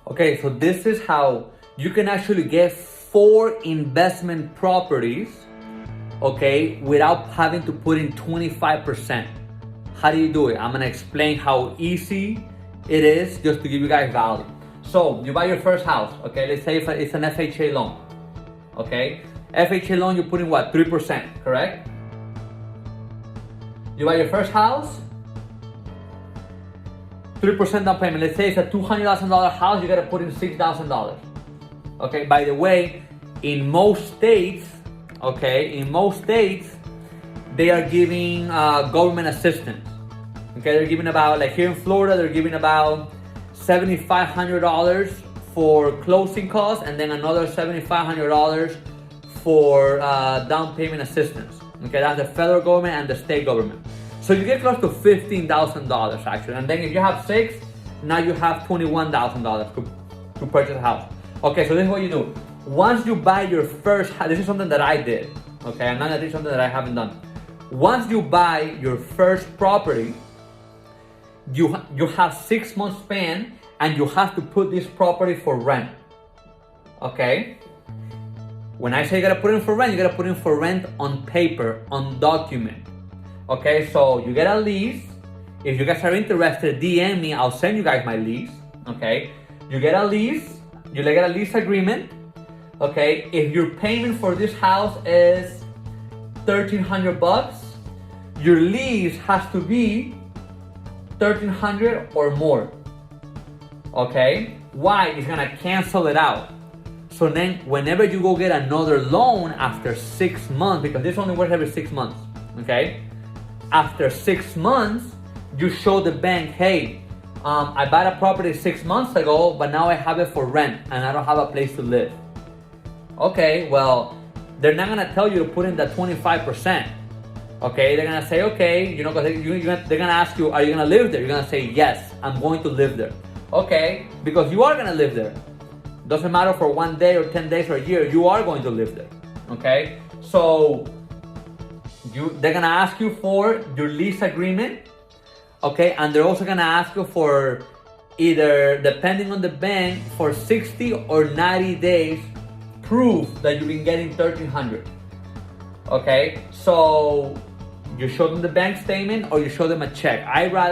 Okay, so this is how you can actually get 4 investment properties, okay, without having to put in 25%. How do you do it? I'm gonna explain how easy it is just to give you guys value. So you buy your first house, okay, let's say it's an FHA loan, okay? FHA loan, you put in what, 3%, correct? You buy your first house, 3% down payment. Let's say it's a $200,000 house, you gotta put in $6,000. Okay, by the way, in most states, they are giving government assistance. Okay, they're giving about, like here in Florida, they're giving about $7,500 for closing costs and then another $7,500 for down payment assistance. Okay, that's the federal government and the state government. So you get close to $15,000 actually. And then if you have 6, now you have $21,000 to purchase a house. Okay, so this is what you do. Once you buy your first house, this is something that I did. Okay, I'm not gonna do something that I haven't done. Once you buy your first property, you have 6 months span and you have to put this property for rent. Okay? When I say you gotta put in for rent, you gotta put in for rent on paper, on document. Okay, so you get a lease. If you guys are interested, DM me, I'll send you guys my lease. Okay, you get a lease, you get a lease agreement. Okay, if your payment for this house is $1,300, your lease has to be $1,300 or more. Okay, why? It's gonna cancel it out. So then whenever you go get another loan after 6 months, because this only works every 6 months, okay? After 6 months, you show the bank, hey, I bought a property 6 months ago, but now I have it for rent and I don't have a place to live. Okay, well, they're not gonna tell you to put in the 25%. Okay, they're gonna say, okay, you know, because they're gonna ask you, are you gonna live there? You're gonna say, yes, I'm going to live there. Okay, because you are gonna live there. Doesn't matter for 1 day or 10 days or a year, you are going to live there. Okay, so they're gonna ask you for your lease agreement. Okay, and they're also gonna ask you for either, depending on the bank, for 60 or 90 days proof that you've been getting $1,300. Okay, so you show them the bank statement or you show them a check.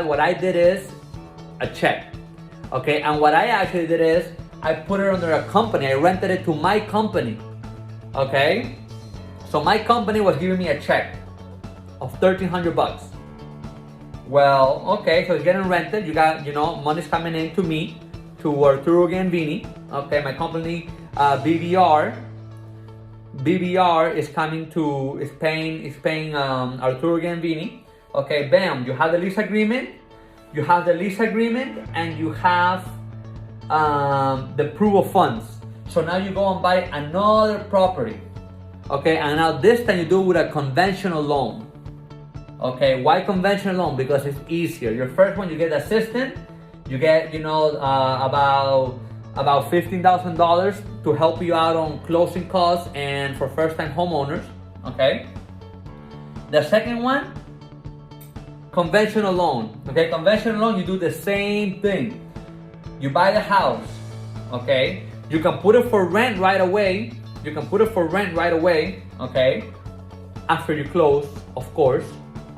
What I did is a check. Okay, and what I actually did is I put it under a company. I rented it to my company. Okay, so my company was giving me a check of $1,300. Well, okay, so it's getting rented. You got, money's coming in to me, to Arturo Gambini. Okay, my company, BBR is paying Arturo Gambini. Okay, bam, you have the lease agreement. You have the lease agreement and you have the proof of funds. So now you go and buy another property. Okay, and now this time you do it with a conventional loan. Okay, why conventional loan? Because it's easier. Your first one, you get assistant. You get, about $15,000 to help you out on closing costs and for first-time homeowners. Okay. The second one, conventional loan. Okay, conventional loan, you do the same thing. You buy the house. Okay, you can put it for rent right away. Okay, after you close, of course.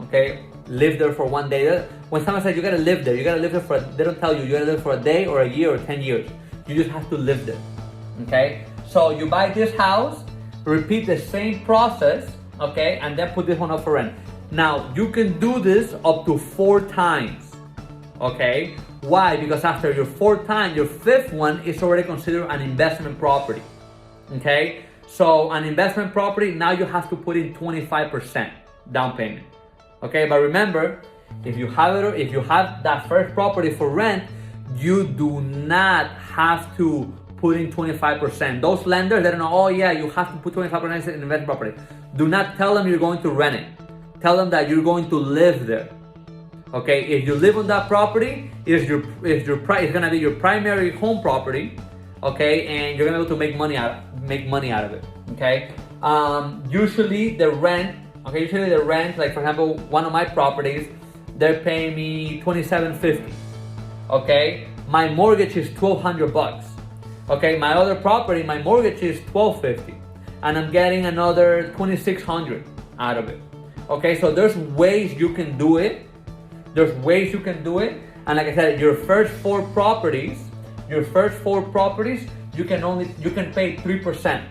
Okay, live there for 1 day. When someone says you gotta live there, they don't tell you gotta live for a day or a year or 10 years. You just have to live there. Okay, so you buy this house, repeat the same process, okay, and then put this one up for rent. Now you can do this up to 4 times. Okay, why? Because after your 4th time, your 5th one is already considered an investment property. Okay, so an investment property, now you have to put in 25% down payment. Okay, but remember, if you have that first property for rent, you do not have to put in 25%. Those lenders, they don't know, oh yeah, you have to put 25% in investment property. Do not tell them you're going to rent it. Tell them that you're going to live there. Okay, if you live on that property, it's gonna be your primary home property. Okay, and you're gonna be able to make money out of it. Okay, usually the rent, like for example, one of my properties, they're paying me $2,750. Okay, my mortgage is $1,200. Okay, my other property, my mortgage is $1,250, and I'm getting another $2,600 out of it. Okay, so there's ways you can do it. There's ways you can do it. And like I said, your first four properties, you can pay 3%.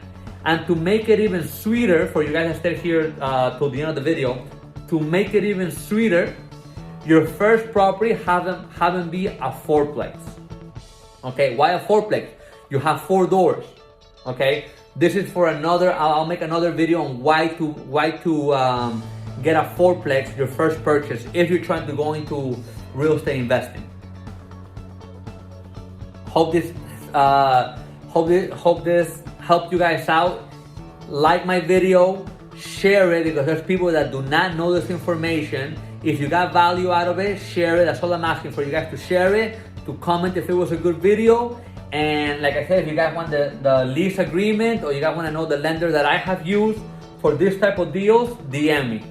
And to make it even sweeter, for you guys that stay here till the end of the video, to make it even sweeter, your first property have them be a fourplex. Okay, why a fourplex? You have 4 doors. Okay, this is for another. I'll make another video on why to get a fourplex, your first purchase, if you're trying to go into real estate investing. Hope this helped you guys out. Like my video, share it, because there's people that do not know this information. If you got value out of it, share it. That's all I'm asking for, you guys to share it, to comment if it was a good video. And like I said, if you guys want the lease agreement, or you guys want to know the lender that I have used for this type of deals, DM me.